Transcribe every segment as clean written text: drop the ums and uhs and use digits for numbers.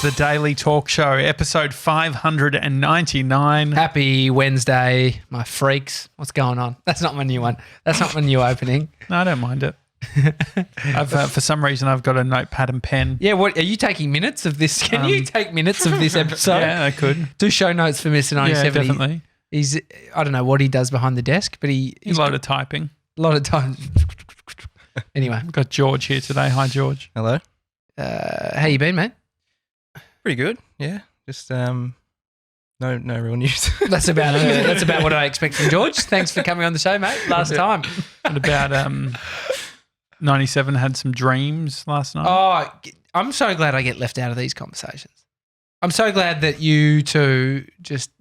the Daily Talk Show, episode 599. Happy Wednesday, my freaks. What's going on? That's not my new one. That's not my new opening. No, I don't mind it. For some reason, I've got a notepad and pen. Yeah, what are you taking minutes of this? Can you take minutes of this episode? Yeah, I could. Do show notes for Mr. 97. Yeah, definitely. He's I don't know what he does behind the desk, but he's a lot of typing. A lot of time. Anyway. We've got George here today. Hi, George. Hello. How you been, mate? Pretty good. Yeah. Just no real news. That's about what I expect from George. Thanks for coming on the show, mate. Last time. What about 97 had some dreams last night? Oh, I'm so glad I get left out of these conversations. I'm so glad that you two just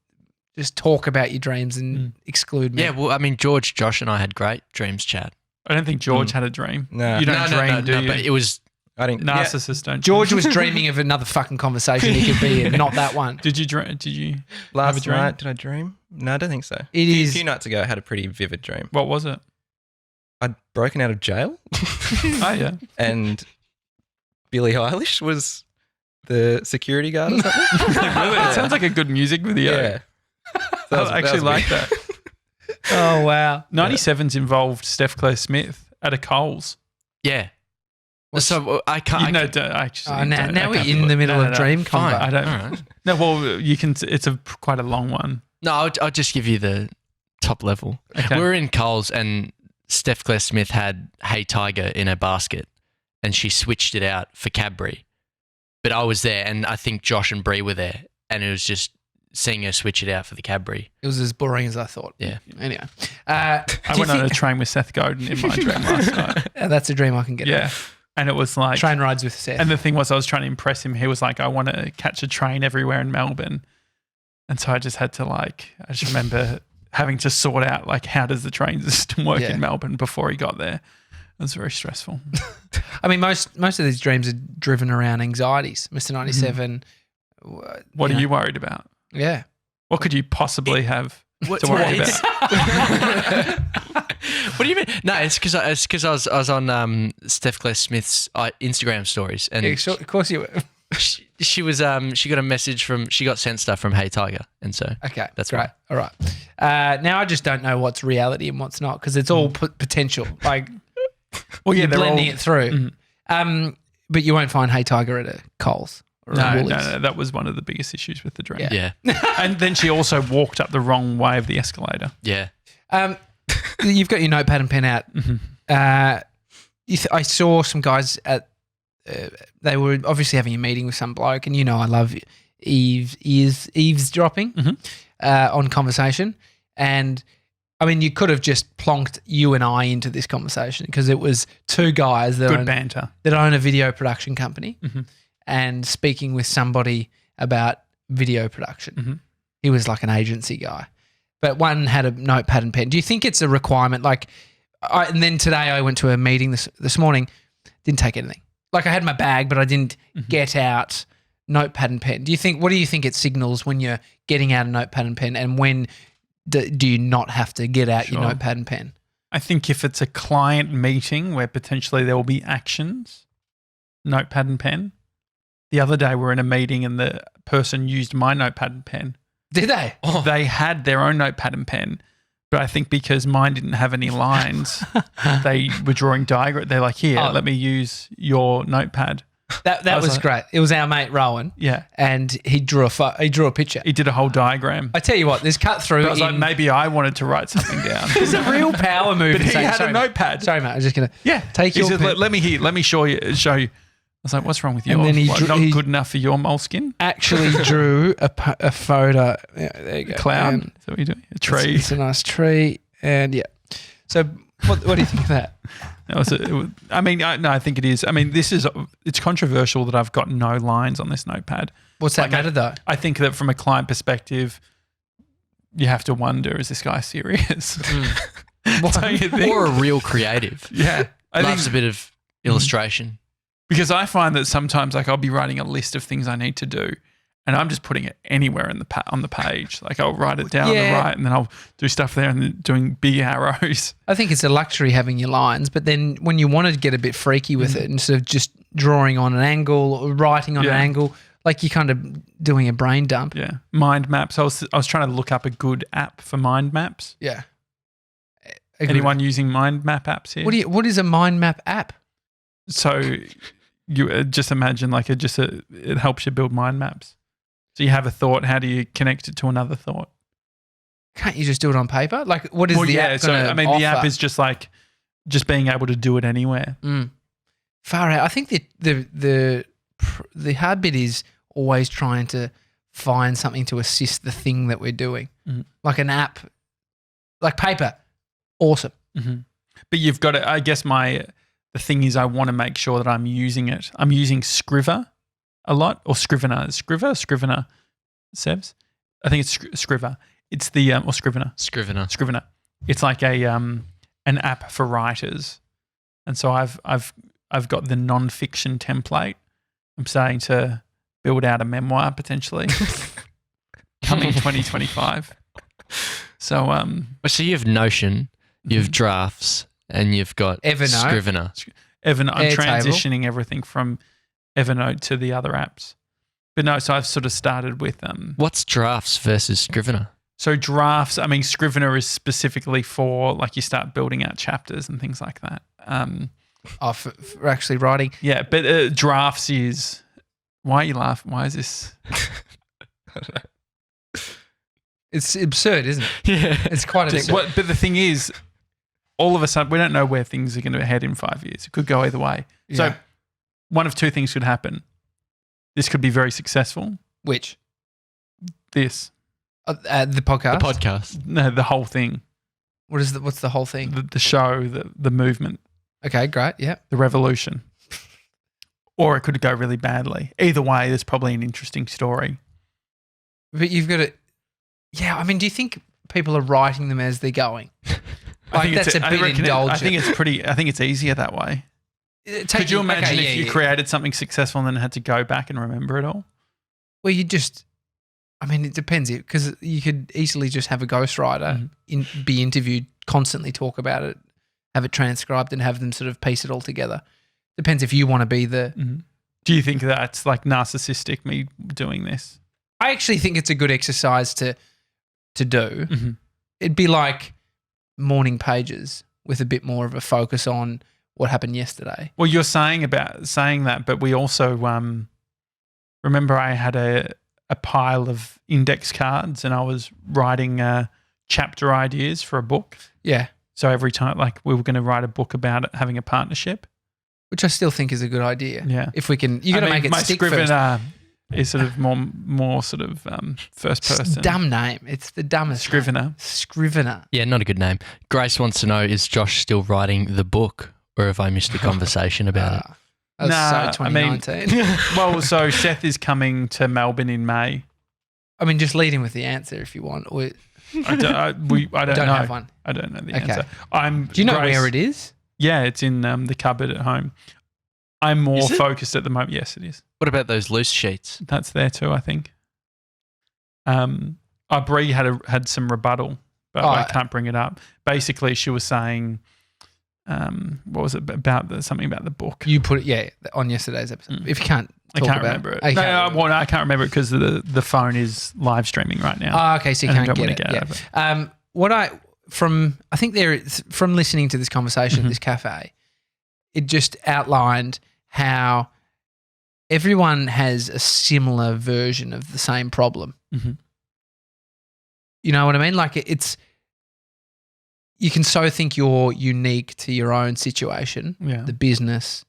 talk about your dreams and exclude me. Yeah, well, I mean, George, Josh and I had great dreams chat. I don't think George had a dream. No. You don't dream, do you? But it was... I think Narcissists don't. George was dreaming of another fucking conversation he could be in, not that one. Did you dream? Did you last have a dream? night, did I dream? No, I don't think so. A few nights ago, I had a pretty vivid dream. What was it? I'd broken out of jail. Oh, yeah. And Billie Eilish was the security guard or something. Really? It sounds like a good music video. Yeah. I actually like that. Oh, wow. 97's involved Steph Claire Smith at a Coles. Yeah. So I can't... Now we're in the middle of dream combo. I don't... All right. No, well, you can... It's quite a long one. No, I'll just give you the top level. Okay. We were in Coles and Steph Claire Smith had Hey Tiger in her basket and she switched it out for Cadbury. But I was there and I think Josh and Bree were there and it was just seeing her switch it out for the Cadbury. It was as boring as I thought. Yeah. Anyway. I went on a train with Seth Godin in my dream last night. That's a dream I can get. Yeah. And it was like... Train rides with Seth. And the thing was, I was trying to impress him. He was like, I want to catch a train everywhere in Melbourne. And so I just had to I just remember having to sort out how does the train system work in Melbourne before he got there. It was very stressful. I mean, most of these dreams are driven around anxieties. Mr. 97. What are you worried about? Yeah. What could you possibly have to worry about? What do you mean? No, it's because I was on Steph Claire Smith's Instagram stories, and of course you were. She was she got a message she got sent stuff from Hey Tiger, and so that's great. All right. Now I just don't know what's reality and what's not because it's all potential. Well, yeah, they're blending it through. But you won't find Hey Tiger at a Coles. No, that was one of the biggest issues with the dream. Yeah. And then she also walked up the wrong way of the escalator. Yeah. You've got your notepad and pen out. I saw some guys at. They were obviously having a meeting with some bloke, and I love eavesdropping on conversation. And I mean, you could have just plonked you and I into this conversation because it was two guys that own a video production company and speaking with somebody about video production. He was like an agency guy. But one had a notepad and pen. Do you think it's a requirement? And then today I went to a meeting this morning, didn't take anything. I had my bag, but I didn't get out notepad and pen. What do you think it signals when you're getting out a notepad and pen, and when do you not have to get out your notepad and pen? I think if it's a client meeting where potentially there will be actions, notepad and pen. The other day we were in a meeting and the person used my notepad and pen. Did they? Oh. They had their own notepad and pen, but I think because mine didn't have any lines, they were drawing diagrams. They're like, here, let me use your notepad. That was great. It was our mate Rowan. Yeah, and he drew a picture. He did a whole diagram. I tell you what, there's cut through. I was like, maybe I wanted to write something down. It's a real power move. But he had a notepad. Sorry, mate. I'm just gonna take your. He said, let me show you. I was like, what's wrong with you? And then not good enough for your moleskin? Actually drew a photo. Yeah, there you go. A cloud? Is that what you're doing? A tree? It's a nice tree. And yeah. So what do you think of that? I think it is. I mean, it's controversial that I've got no lines on this notepad. What's that matter though? I think that from a client perspective, you have to wonder, is this guy serious? Or a real creative. Yeah. Loves a bit of illustration. Because I find that sometimes I'll be writing a list of things I need to do and I'm just putting it anywhere on the page. I'll write it down on the right and then I'll do stuff there and then doing big arrows. I think it's a luxury having your lines, but then when you want to get a bit freaky with it, instead of just drawing on an angle or writing on an angle, Like you're kind of doing a brain dump. Yeah. Mind maps. I was trying to look up a good app for mind maps. Yeah. Anyone using mind map apps here? What is a mind map app? So you just imagine like it helps you build mind maps. So you have a thought. How do you connect it to another thought? Can't you just do it on paper? Like what is the app gonna offer? The app is just like being able to do it anywhere. Far out. I think the hard bit is always trying to find something to assist the thing that we're doing. Like an app, like paper. Awesome. But you've got to, I guess the thing is I want to make sure that I'm using it. I'm using Scrivener a lot, or Scrivener. Scrivener, Sebs? I think it's Scrivener. It's the, or Scrivener. Scrivener. It's like an app for writers. And so I've got the non-fiction template. I'm starting to build out a memoir potentially coming 2025. So so you have Notion, you have Drafts, and you've got Evernote. Scrivener. Evernote. I'm transitioning everything from Evernote to the other apps. But no, so I've sort of started with What's Drafts versus Scrivener? So Drafts, I mean, Scrivener is specifically for like you start building out chapters and things like that. For actually writing. Yeah, but Drafts is. Why are you laughing? Why is this? I don't know. It's absurd, isn't it? Yeah. It's quite But the thing is, all of a sudden, we don't know where things are going to head in 5 years. It could go either way. Yeah. So one of two things could happen. This could be very successful. Which? This. The podcast? The podcast. No, the whole thing. What's the whole thing? The show, the movement. Okay, great. Yeah. The revolution. Or it could go really badly. Either way, there's probably an interesting story. But you've got to... Yeah, I mean, do you think people are writing them as they're going? I think that's a bit indulgent. I think it's easier that way. Could you imagine if you created something successful and then had to go back and remember it all? Well, you just... I mean, it depends because you could easily just have a ghostwriter be interviewed, constantly talk about it, have it transcribed and have them sort of piece it all together. Depends if you want to be the... Do you think that's like narcissistic, me doing this? I actually think it's a good exercise to do. It'd be like morning pages with a bit more of a focus on what happened yesterday. Well, you're saying that, but we also remember I had a pile of index cards and I was writing chapter ideas for a book. Yeah. So every time, like we were going to write a book about it, having a partnership. Which I still think is a good idea. Yeah. If we can, you got to make it stick Scrivener first. Is sort of more sort of first person. Dumb name. It's the dumbest. Scrivener. Name. Scrivener. Yeah, not a good name. Grace wants to know, is Josh still writing the book or have I missed a conversation about it? That was so 2019. Well, so Seth is coming to Melbourne in May. I mean, just lead in with the answer if you want. I don't know. Have one. I don't know the answer. Do you know where it is? Yeah, it's in the cupboard at home. I'm more focused at the moment. Yes, it is. What about those loose sheets? That's there too, I think. Bree had some rebuttal, but I can't bring it up. Basically, she was saying, what was it about? Something about the book. You put it, on yesterday's episode. If you can't, I can't remember it. I can't remember it because the phone is live streaming right now. Oh, okay, so you can't get it. I think from listening to this conversation at this cafe, it just outlined how everyone has a similar version of the same problem. You know what I mean? Like you can so think you're unique to your own situation, the business,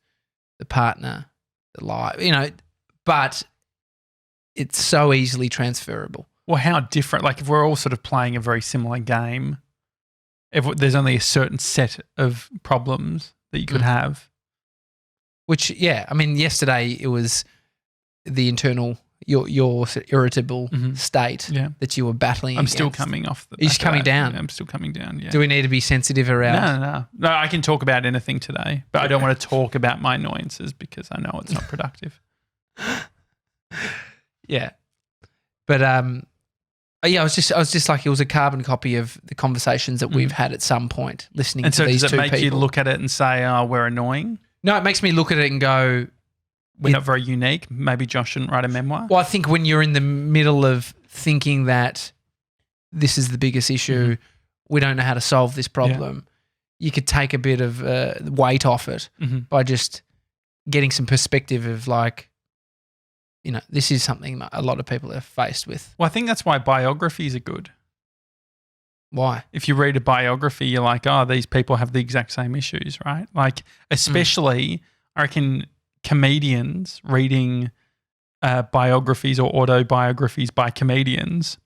the partner, the life, but it's so easily transferable. Well, how different? Like if we're all sort of playing a very similar game, if there's only a certain set of problems that you could have. Which, I mean, yesterday it was the internal, your irritable state that you were battling I'm still coming off the back. You're just coming down? I'm still coming down, yeah. Do we need to be sensitive around? No, I can talk about anything today, but I don't want to talk about my annoyances because I know it's not productive. Yeah. But, I was just like, it was a carbon copy of the conversations that we've had at some point listening to these two people. And so does it make you look at it and say, oh, we're annoying? No, it makes me look at it and go, we're not very unique. Maybe Josh shouldn't write a memoir. Well, I think when you're in the middle of thinking that this is the biggest issue, we don't know how to solve this problem, you could take a bit of weight off it by just getting some perspective of like, you know, this is something a lot of people are faced with. Well, I think that's why biographies are good. Why? If you read a biography, you're like, oh, these people have the exact same issues, right? Like, especially, I reckon comedians reading biographies or autobiographies by comedians,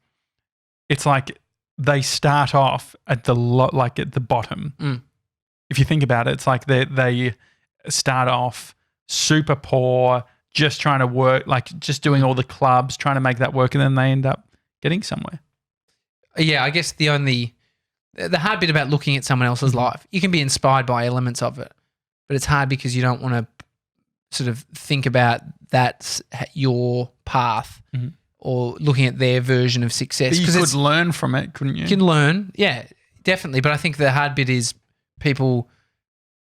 it's like they start off at the bottom. If you think about it, it's like they start off super poor, just trying to work, like just doing all the clubs, trying to make that work, and then they end up getting somewhere. Yeah, I guess the hard bit about looking at someone else's life, you can be inspired by elements of it, but it's hard because you don't want to sort of think about that's your path or looking at their version of success. But you could learn from it, couldn't you? You can learn, yeah, definitely. But I think the hard bit is people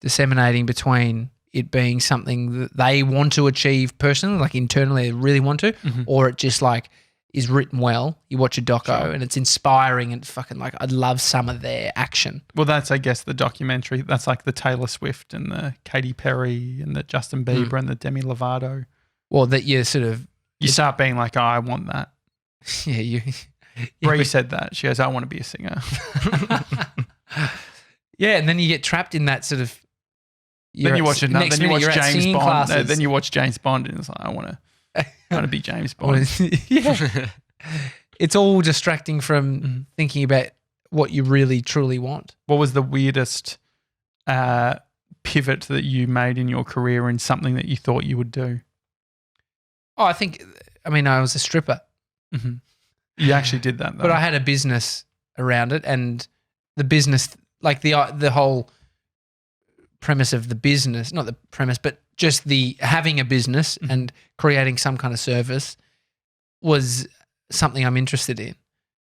disseminating between it being something that they want to achieve personally, like internally they really want to, or it just like is written well. You watch a doco and it's inspiring and fucking like I'd love some of their action. Well, that's, I guess, the documentary. That's like the Taylor Swift and the Katy Perry and the Justin Bieber and the Demi Lovato. Well, that you sort of... You start being like, oh, I want that. Yeah, Brie said that. She goes, I want to be a singer. Yeah, and then you get trapped in that sort of... Then you watch James Bond. Then you watch James Bond and it's like, I want to be James Bond. Yeah. It's all distracting from thinking about what you really, truly want. What was the weirdest pivot that you made in your career in something that you thought you would do? Oh, I was a stripper. You actually did that, though. But I had a business around it, and the business, like the whole premise of the business, not the premise, but just the having a business and creating some kind of service was something I'm interested in.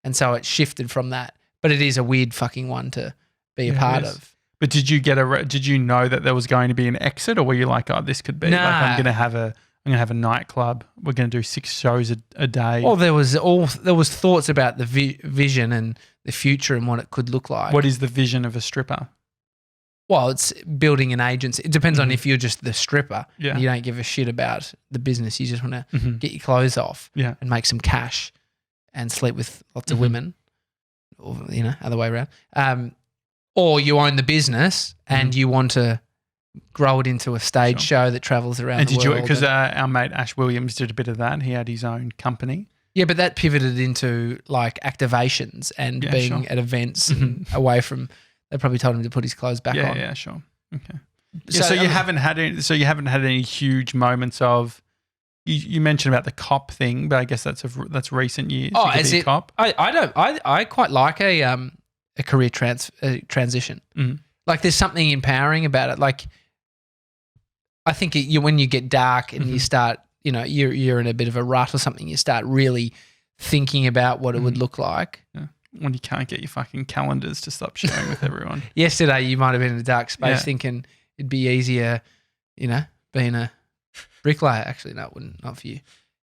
And so it shifted from that. But it is a weird fucking one to be a part of. But did you did you know that there was going to be an exit, or were you like, oh, this could be like I'm going to have a nightclub. We're going to do 6 shows a day. Well, there was thoughts about the vision and the future and what it could look like. What is the vision of a stripper? Well, it's building an agency. It depends on if you're just the stripper. Yeah. You don't give a shit about the business. You just want to get your clothes off and make some cash and sleep with lots of women, or, other way around. Or you own the business and you want to grow it into a stage show that travels around the world. Because our mate Ash Williams did a bit of that. He had his own company. Yeah, but that pivoted into like activations and being at events and away from... They probably told him to put his clothes back on. Yeah, sure. Okay. So you haven't had any huge moments of... You mentioned about the cop thing, but I guess that's recent years. Oh, as it? Cop. I quite like a career transition. Like there's something empowering about it. Like I think when you get dark and you start, you're in a bit of a rut or something, you start really thinking about what it would look like. Yeah. When you can't get your fucking calendars to stop sharing with everyone. Yesterday you might have been in a dark space thinking it'd be easier, being a bricklayer. Actually, no, it wouldn't. Not for you.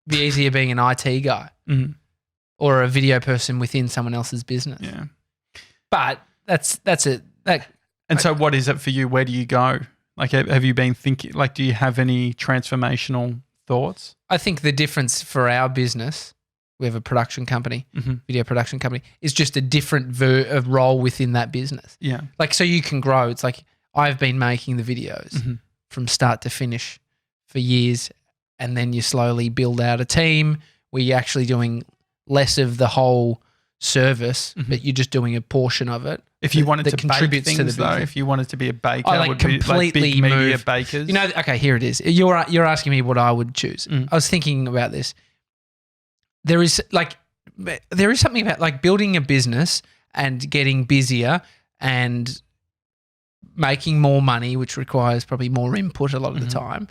It'd be easier being an IT guy or a video person within someone else's business. Yeah. But that's it. So what is it for you? Where do you go? Like, have you been thinking, like, do you have any transformational thoughts? I think the difference for our business, we have a production company, video production company, is just a different role within that business. Yeah. Like, so you can grow. It's like I've been making the videos from start to finish for years, and then you slowly build out a team where you're actually doing less of the whole service, but you're just doing a portion of it. If you wanted to bake things, though, if you wanted to be a baker, would completely be like big media bakers. Okay, here it is. You're asking me what I would choose. I was thinking about this. There is something about like building a business and getting busier and making more money, which requires probably more input a lot of the time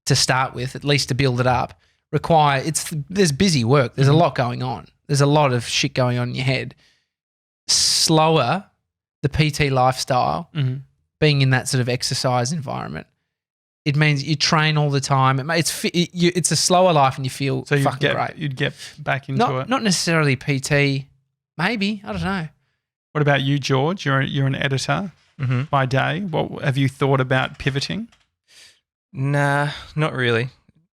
to start with, at least to build it up. There's busy work. There's a lot going on. There's a lot of shit going on in your head. Slower, the PT lifestyle, being in that sort of exercise environment It means you train all the time. It's a slower life and you feel fucking great. You'd get back into it. Not necessarily PT. Maybe. I don't know. What about you, George? You're an editor by day. What have you thought about pivoting? Nah, not really.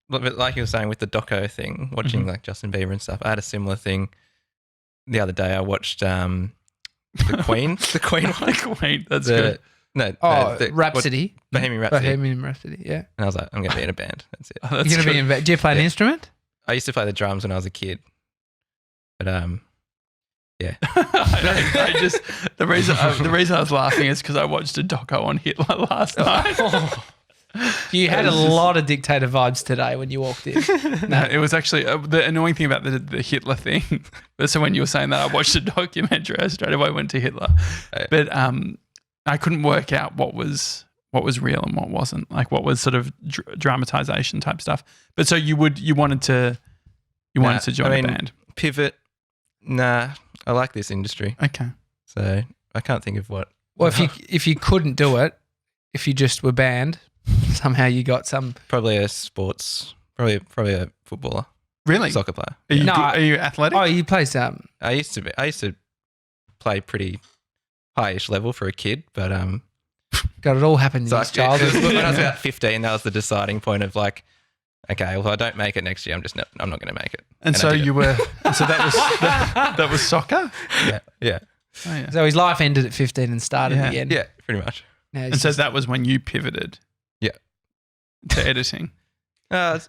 But like you were saying with the doco thing, watching like Justin Bieber and stuff, I had a similar thing the other day. I watched the Queen, the Queen one. The Queen, that's good. No, Rhapsody. Bohemian Rhapsody. Bohemian Rhapsody, yeah. And I was like, I'm going to be in a band. That's it. You're going to be in a band. Do you play an instrument? I used to play the drums when I was a kid. But yeah. The reason I was laughing is because I watched a doco on Hitler last night. You had a lot of dictator vibes today when you walked in. No, it was actually the annoying thing about the Hitler thing. So when you were saying that, I watched a documentary. I straight away went to Hitler, but I couldn't work out what was real and what wasn't. Like what was sort of dramatization type stuff. But so you wanted to join a band. Pivot. Nah, I like this industry. Okay. So I can't think of what. Well, if you couldn't do it, if you just were banned, somehow you got some. Probably a sports. Probably a footballer. Really? Soccer player. Are you athletic? Oh, you play some. I used to play pretty high-ish level for a kid, but God, it all happened in his childhood. When I was about 15, that was the deciding point of like, okay, well, if I don't make it next year, I'm not going to make it. And so you were. So that was soccer. Yeah. Oh, yeah. So his life ended at 15 and started again. Yeah, pretty much. And so that was when you pivoted. Yeah. To editing. What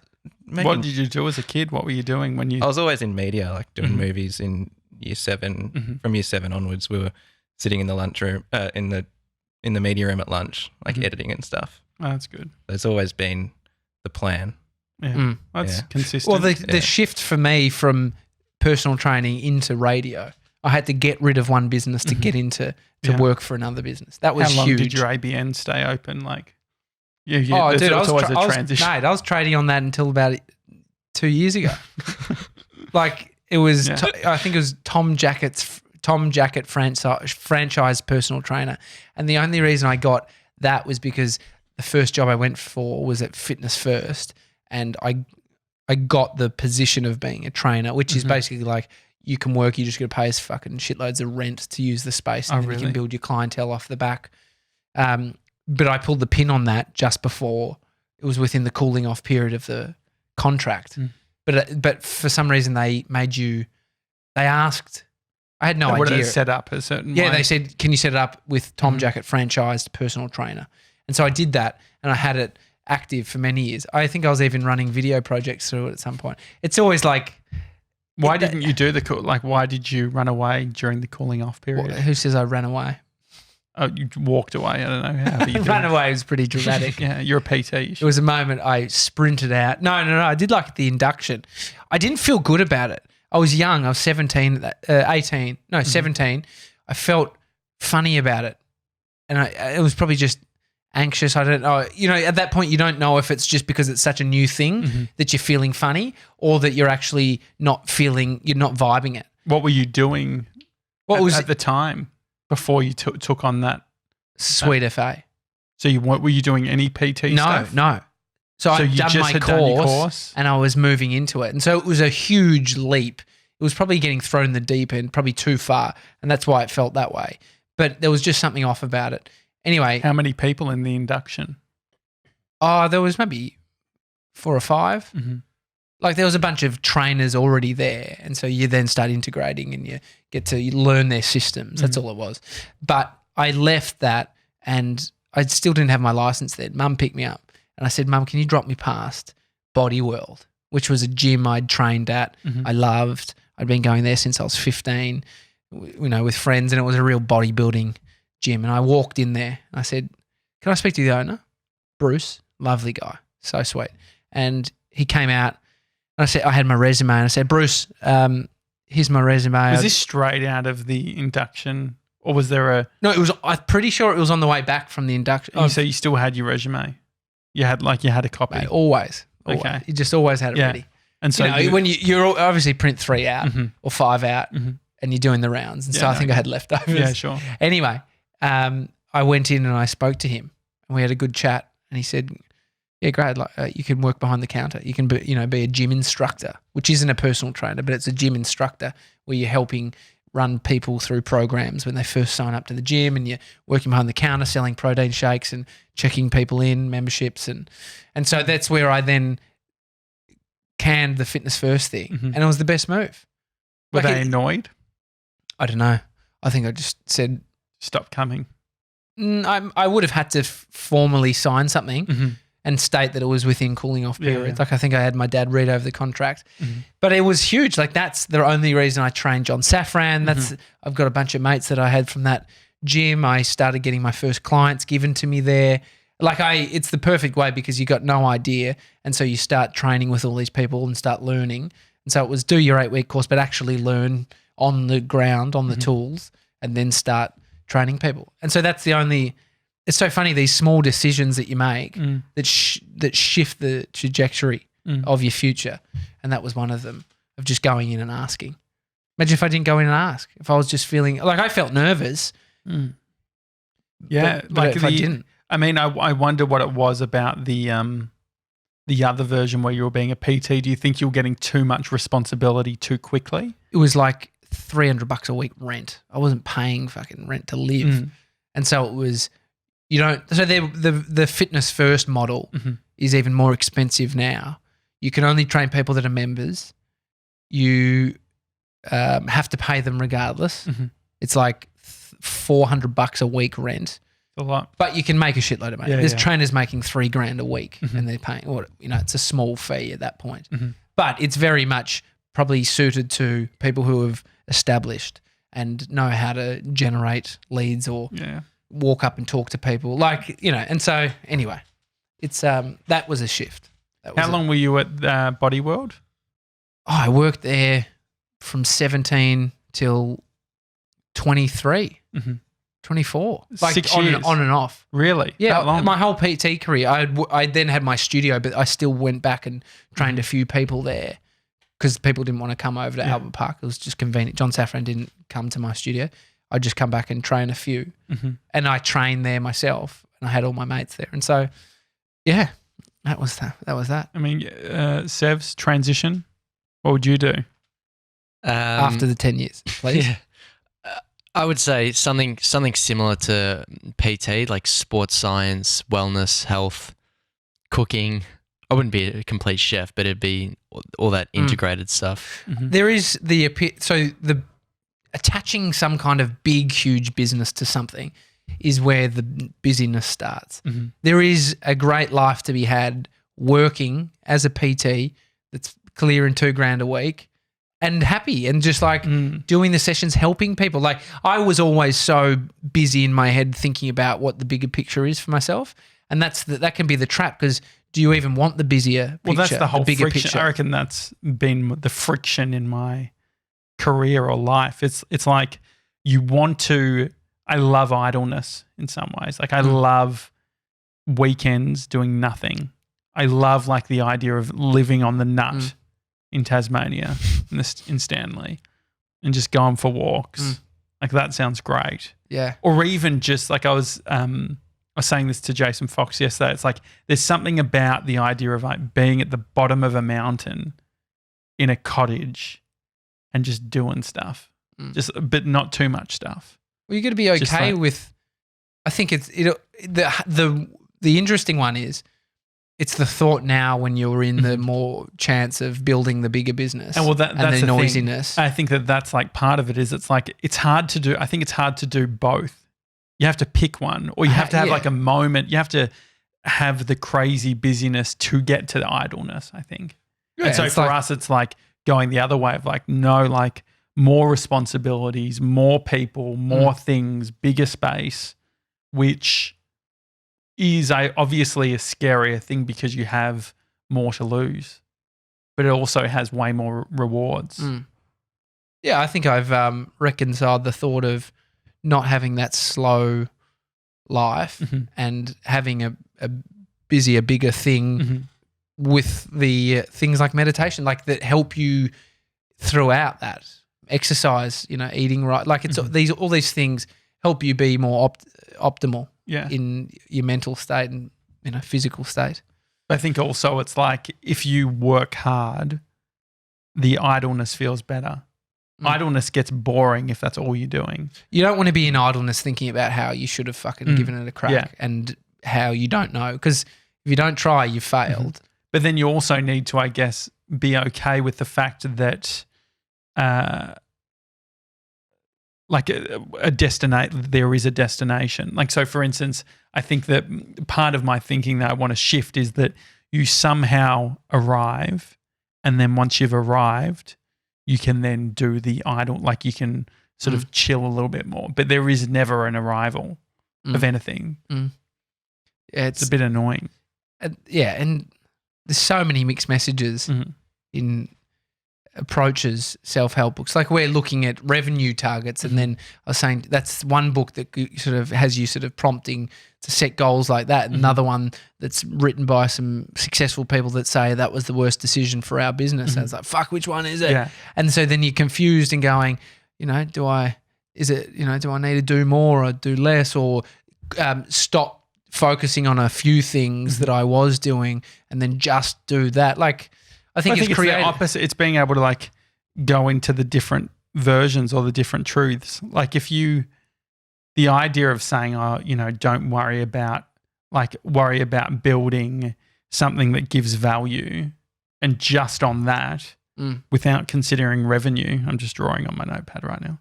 did you do as a kid? What were you doing when you? I was always in media, like doing movies in year 7. From year 7 onwards, we were sitting in the lunchroom, in the media room at lunch, like editing and stuff. Oh, that's good. It's always been the plan. Yeah, that's consistent. Well, the shift for me from personal training into radio, I had to get rid of one business to get into work for another business. That was huge. How long did your ABN stay open? Like, dude, it's always a transition. I was trading on that until about 2 years ago. Like it was, I think it was Tom Jackett franchise personal trainer, and the only reason I got that was because the first job I went for was at Fitness First. And I got the position of being a trainer, which is basically like you can work, you just got to pay us fucking shitloads of rent to use the space and then you can build your clientele off the back. But I pulled the pin on that just before it was within the cooling off period of the contract. But for some reason they asked, I had no idea. What did it set up a certain way? Yeah, they said, can you set it up with Tom Jackett franchised personal trainer? And so I did that and I had it active for many years. I think I was even running video projects through it at some point. It's always like, why didn't you do why did you run away during the cooling off period? Who says I ran away? Oh, you walked away. I don't know how. Ran away was pretty dramatic. Yeah, you're a PT. It was a moment I sprinted out. No. I did like the induction. I didn't feel good about it. I was young. I was 17. I felt funny about it. And it was probably just anxious. I don't know. You know, at that point, you don't know if it's just because it's such a new thing that you're feeling funny or that you're actually not vibing it. What were you doing at the time before you took on that? Sweet FA. So were you doing any PT stuff? No. So I'd done my course and I was moving into it. And so it was a huge leap. It was probably getting thrown in the deep end, probably too far. And that's why it felt that way. But there was just something off about it. Anyway. How many people in the induction? There was maybe 4 or 5. Like there was a bunch of trainers already there. And so you then start integrating and you get to learn their systems. That's all it was. But I left that and I still didn't have my license then. Mum picked me up and I said, Mum, can you drop me past Bodyworld, which was a gym I'd trained at. I loved. I'd been going there since I was 15, with friends, and it was a real bodybuilding gym. And I walked in there. I said, can I speak to the owner? Bruce, lovely guy, so sweet. And he came out and I said, I had my resume and I said, Bruce, here's my resume. Was this straight out of the induction or was there a... No, I'm pretty sure it was on the way back from the induction. Oh, so you still had your resume? You had a copy? Mate, always. Okay. You just always had it ready. And so when you obviously print 3 out or 5 out and you're doing the rounds. And so I think I had leftovers. Yeah, sure. Anyway, I went in and I spoke to him and we had a good chat and he said, Yeah, great. Like you can work behind the counter. You can be a gym instructor, which isn't a personal trainer, but it's a gym instructor where you're helping run people through programs when they first sign up to the gym, and you're working behind the counter selling protein shakes and checking people in, memberships, and so that's where I then canned the Fitness First thing, and it was the best move. Were they annoyed? I don't know. I think I just said stop coming. I would have had to formally sign something and state that it was within cooling off periods. Like I think I had my dad read over the contract, but it was huge. Like that's the only reason I trained John Safran. I've got a bunch of mates that I had from that gym. I started getting my first clients given to me there. Like it's the perfect way because you got no idea. And so you start training with all these people and start learning. And so it was do your 8-week course, but actually learn on the ground, on the tools, and then start training people. And so that's the only. It's so funny, these small decisions that you make that shift the trajectory of your future. And that was one of them, of just going in and asking. Imagine if I didn't go in and ask. If I was just feeling like I felt nervous. Yeah, but like if I didn't. I mean, I wonder what it was about the other version where you were being a PT. Do you think you were getting too much responsibility too quickly? It was like $300 a week rent. I wasn't paying fucking rent to live. And so it was... So the Fitness First model is even more expensive now. You can only train people that are members. You have to pay them regardless. It's like $400 a week rent. A lot. But you can make a shitload of money. There's trainers making $3,000 a week and they're paying, it's a small fee at that point. But it's very much probably suited to people who have established and know how to generate leads or walk up and talk to people, and so anyway, it's that was a shift. How long were you at Bodyworld? I worked there from 17 till 23, 24, like 6 years. on and off. Really? Yeah, that long? my whole PT career. I then had my studio, but I still went back and trained a few people there because people didn't want to come over to Albert Park. It was just convenient. John Safran didn't come to my studio. I'd just come back and train a few. And I trained there myself and I had all my mates there. And so, yeah, that was that. I mean, Sev's transition, what would you do? After the 10 years, please. Yeah. I would say something similar to PT, like sports science, wellness, health, cooking. I wouldn't be a complete chef, but it'd be all that integrated stuff. There is the attaching some kind of big, huge business to something is where the busyness starts. There is a great life to be had working as a PT that's clearing $2,000 a week and happy and just like doing the sessions, helping people. Like I was always so busy in my head thinking about what the bigger picture is for myself. And that can be the trap because do you even want the busier picture? Well, that's the whole bigger friction. picture? I reckon that's been the friction in my career or life. It's like you want to. I love idleness in some ways. Like I love weekends doing nothing. I love like the idea of living on the nut in Tasmania in Stanley and just going for walks. Like that sounds great. Yeah. Or even just like I was saying this to Jason Fox yesterday. It's like there's something about the idea of like being at the bottom of a mountain in a cottage and just doing stuff, but not too much stuff. Well, you got to be okay with. I think the interesting one is it's the thought now when you're in the more chance of building the bigger business and that's the noisiness. Thing. I think that's like part of it is it's like it's hard to do. I think it's hard to do both. You have to pick one, or you have to have like a moment. You have to have the crazy busyness to get to the idleness, I think. Yeah, and so for us, it's like going the other way of like, no, like more responsibilities, more people, more things, bigger space, which is obviously a scarier thing because you have more to lose, but it also has way more rewards. Yeah, I think I've reconciled the thought of not having that slow life and having a busier, bigger thing with the things like meditation, like that help you throughout that exercise, eating right. Like it's all these things help you be more optimal in your mental state and physical state. I think also it's like if you work hard, the idleness feels better. Idleness gets boring if that's all you're doing. You don't want to be in idleness thinking about how you should have fucking given it a crack and how you don't know. Because if you don't try, you failed. But then you also need to, I guess, be okay with the fact that there is a destination. Like, so for instance, I think that part of my thinking that I want to shift is that you somehow arrive, and then once you've arrived, you can then do the idle, like you can sort of chill a little bit more. But there is never an arrival of anything. Yeah, it's a bit annoying. And there's so many mixed messages in approaches, self-help books. Like we're looking at revenue targets, and then I was saying that's one book that sort of has you sort of prompting to set goals like that. Another one that's written by some successful people that say that was the worst decision for our business. And it's like, fuck, which one is it? Yeah. And so then you're confused and going, do I need to do more or do less, or stop focusing on a few things that I was doing and then just do that? Like, I think it's the opposite. It's being able to like go into the different versions or the different truths. Like the idea of saying, don't worry about building something that gives value, and just on that without considering revenue. I'm just drawing on my notepad right now.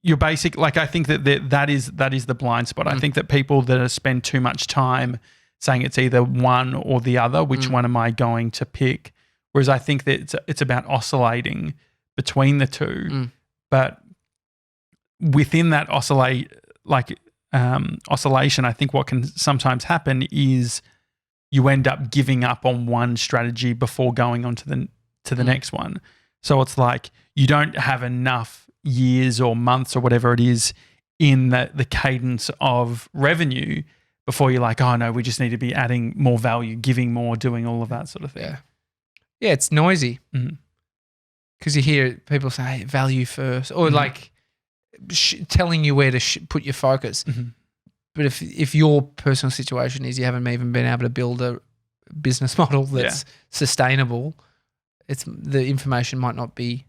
You're basic. Like I think that is the blind spot. I think that people that spend too much time saying it's either one or the other, which one am I going to pick? Whereas I think that it's about oscillating between the two. But within that oscillation, I think what can sometimes happen is you end up giving up on one strategy before going on to the next one. So it's like you don't have enough years or months or whatever it is in the cadence of revenue before you're like, oh no, we just need to be adding more value, giving more, doing all of that sort of thing. Yeah, it's noisy because you hear people say value first, or like telling you where to put your focus. But if your personal situation is you haven't even been able to build a business model that's sustainable, the information might not be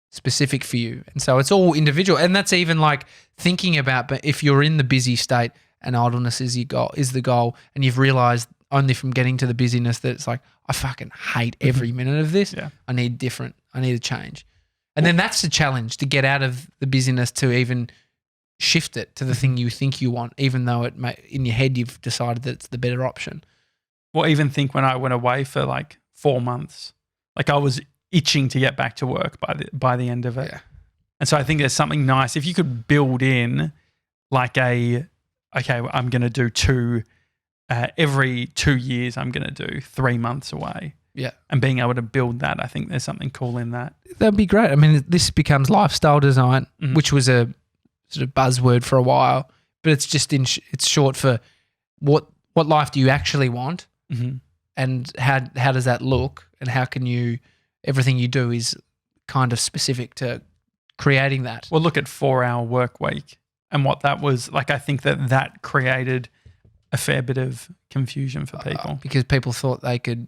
specific for you. And so it's all individual. And that's even like thinking about, but if you're in the busy state and idleness is the goal, and you've realized only from getting to the busyness that it's like, I fucking hate every minute of this. I need a change. And then that's the challenge, to get out of the busyness to even shift it to the thing you think you want, even though in your head you've decided that it's the better option. Well, even think when I went away for like 4 months, like I was itching to get back to work by the end of it. And so I think there's something nice if you could build in like I'm going to do every 2 years I'm going to do 3 months away. And being able to build that, I think there's something cool in that. That'd be great. I mean, this becomes lifestyle design, which was a sort of buzzword for a while, but it's just it's short for what life do you actually want, and how does that look, and how can everything you do is kind of specific to creating that. Well, look at 4-hour work week and what that was like. I think that created a fair bit of confusion for people because people thought they could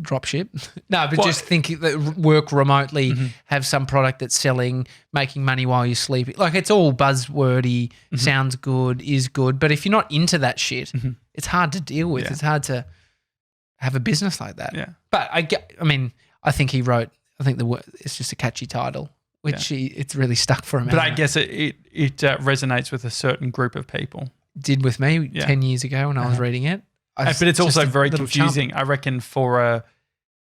drop ship. No, but just think that work remotely, have some product that's selling, making money while you're sleeping. Like it's all buzzwordy, sounds good, is good. But if you're not into that shit, it's hard to deal with. It's hard to have a business like that. But I think he wrote, it's just a catchy title, which it's really stuck for him. But I guess it resonates with a certain group of people. Did with me 10 years ago when I was reading it. But it's also very confusing. I reckon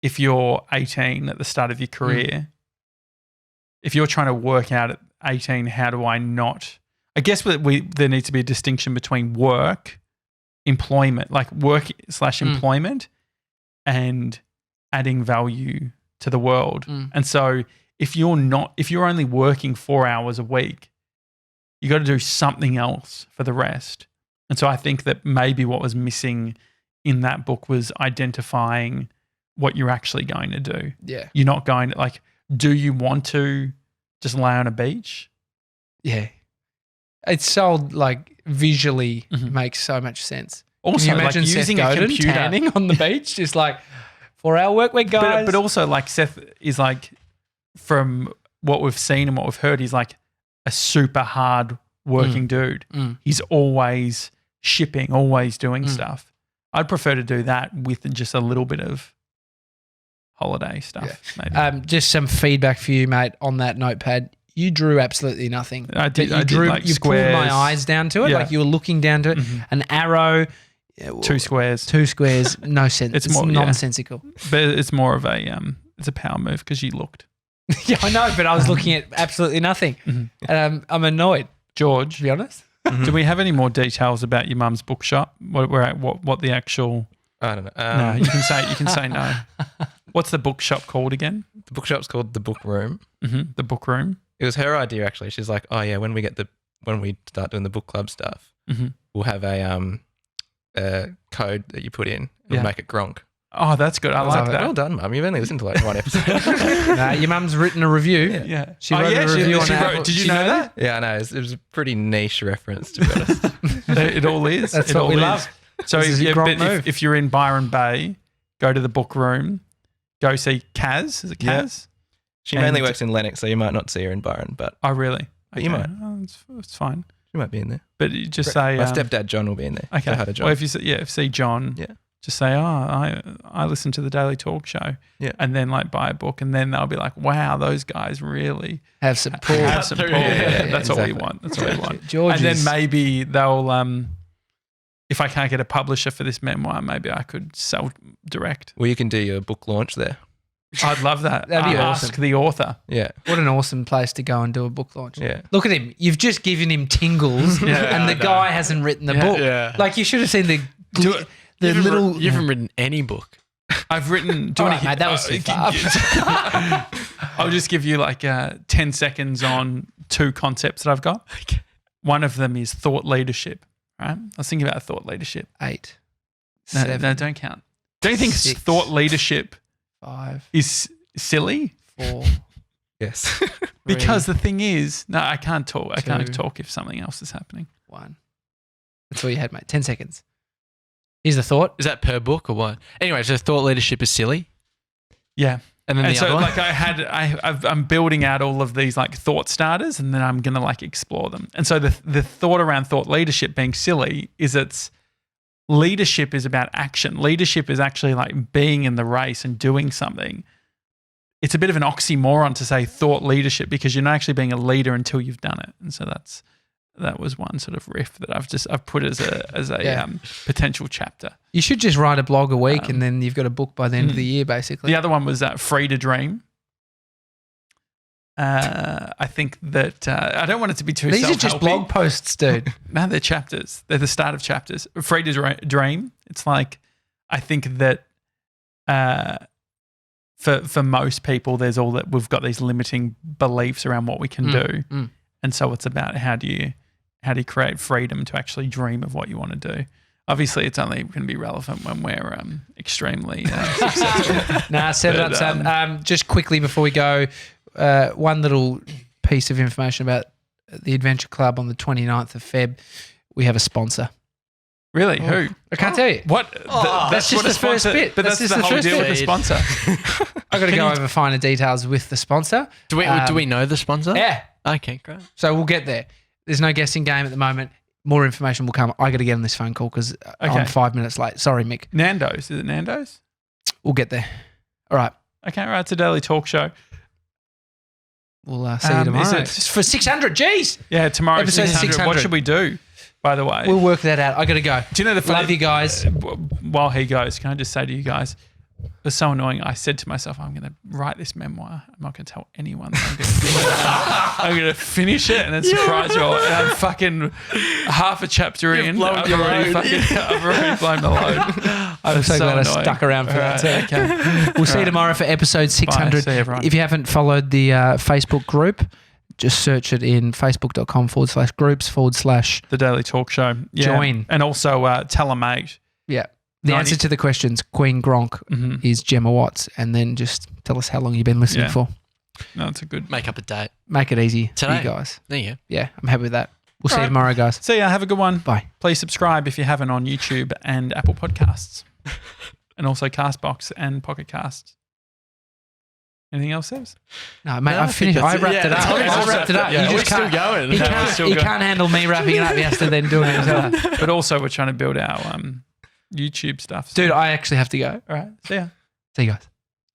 if you're 18 at the start of your career, if you're trying to work out at 18, how do I not? I guess there needs to be a distinction between employment, like work/employment, and adding value to the world. And so if you're only working 4 hours a week, you got to do something else for the rest. And so I think that maybe what was missing in that book was identifying what you're actually going to do. Yeah. You're not going to do you want to just lay on a beach? Yeah. It's so visually makes so much sense. Also, Can you imagine like Seth using a Godin computer. tanning on the beach, just like 4-hour work week, guys. But also, like Seth is like, from what we've seen and what we've heard, he's like a super hard working dude. He's always shipping, always doing stuff. I'd prefer to do that with just a little bit of holiday stuff. Maybe. Just some feedback for you, mate, on that notepad. You drew absolutely nothing. I did. You drew like you squares. pulled my eyes down to it, like you were looking down to it. An arrow. 2 squares. 2 squares. No sense. It's more nonsensical. But it's more of a it's a power move because you looked. Yeah, I know, but I was looking at absolutely nothing, and I'm annoyed. George, To be honest. do we have any more details about your mum's bookshop? What the actual? I don't know. No, you can say no. What's the bookshop called again? The bookshop's called The Book Room. The book room. It was her idea, actually. She's like, oh, yeah, when we start doing the book club stuff, we'll have a code that you put in. It'll make it Gronk. Oh, that's good. I like that. Well done, Mum. You've only listened to like one episode. Your mum's written a review. Yeah. She wrote a review on Apple. Did you know that? Yeah, I know. It was a pretty niche reference, to be honest. It all is. That's it what all we is. love. So This is your Gronk move. if you're in Byron Bay, go to the book room. Go see Kaz. Is it Kaz? Yeah. She mainly works in Lennox, so you might not see her in Byron, but Oh, really? But you might. Oh, it's fine. she might be in there. But you just say My stepdad John will be in there. Okay. Say hi to John. Well, if you see John, just say, I listen to the Daily Talk Show, and then like buy a book, and then they'll be like, wow, those guys really Have support. have support. That's all we want. That's all we want. George And then is- maybe they'll, if I can't get a publisher for this memoir, maybe I could sell direct. Well, you can do your book launch there. I'd love that. That'd be Ask awesome. the author. Yeah. What an awesome place to go and do a book launch. Yeah. Look at him. You've just given him tingles and the guy hasn't written the book. Yeah. Like you should have seen the little... You haven't written any book. I've written. All right, mate, that was too far. I'll just give you like 10 seconds on 2 concepts that I've got. Okay. One of them is thought leadership. Right? I was thinking about thought leadership. 8, No, 7, no, don't count. Don't you think 6, thought leadership 5, is silly? 4, Yes. Because the thing is, no, I can't talk. I can't 2, talk if something else is happening. 1. That's all you had, mate. 10 seconds. Here's the thought. Is that per book or what? Anyway, so thought leadership is silly. Yeah. And then And the so other one? like I'm building out all of these like thought starters, and then I'm going to like explore them. And so the thought around thought leadership being silly is leadership is about action. Leadership is actually like being in the race and doing something. It's a bit of an oxymoron to say thought leadership because you're not actually being a leader until you've done it. And so that was one sort of riff that I've put as a potential chapter. You should just write a blog a week and then you've got a book by the end of the year, basically. The other one was free to dream. I think that I don't want it to be too These are self-helpy. just blog posts, dude. No, they're chapters. They're the start of chapters. Free to dream. It's like, I think that for most people, there's all that we've got these limiting beliefs around what we can do. And so it's about how do you create freedom to actually dream of what you want to do. Obviously, it's only going to be relevant when we're extremely successful. Nah, set it up, son. Just quickly before we go, one little piece of information about the Adventure Club on the 29th of Feb. We have a sponsor. Really? Who? I can't tell you. What? That's just what a the first sponsor- bit. But That's that's, just the the whole first deal with the bit. sponsor. I've got to go over finer details with the sponsor. Do we know the sponsor? Yeah. Okay, great. So we'll get there. There's no guessing game at the moment. More information will come. I got to get on this phone call because I'm 5 minutes late. Sorry, Mick. Nando's. Is it Nando's? We'll get there. All right. Okay, right. It's a daily talk show. We'll see you tomorrow. is it- For 600. Jeez. Yeah, tomorrow Episode 600. What 600. should we do, by the way? We'll work that out. I got to go. Do you know the funny, Love you guys. While he goes, can I just say to you guys, it was so annoying. I said to myself, I'm going to write this memoir. I'm not going to tell anyone that I'm going to finish it and then surprise you all. And I'm fucking half a chapter in. I've already blown the load. I'm so glad annoying. I stuck around for that too. Okay. We'll see you tomorrow for episode 600. See you, everyone. If you haven't followed the Facebook group, just search it in facebook.com/groups/ The Daily Talk Show. Yeah. Join. And also tell a mate. Yeah. The 90 answer to the questions, Queen Gronk is Gemma Watts, and then just tell us how long you've been listening for. No, it's a good. Make up a date. Make it easy for Today. you guys. There you go. Yeah, I'm happy with that. We'll see you tomorrow, guys. See ya. Have a good one. Bye. Please subscribe if you haven't on YouTube and Apple Podcasts. And also Castbox and Pocket Casts. Anything else, Sebs? No, mate, I've finished. I wrapped it up. I wrapped it up. Yeah, you just still going. He can't handle me wrapping it up. He has to then do it himself. But also we're trying to build our YouTube stuff. So. Dude, I actually have to go. All right. See ya. See you guys.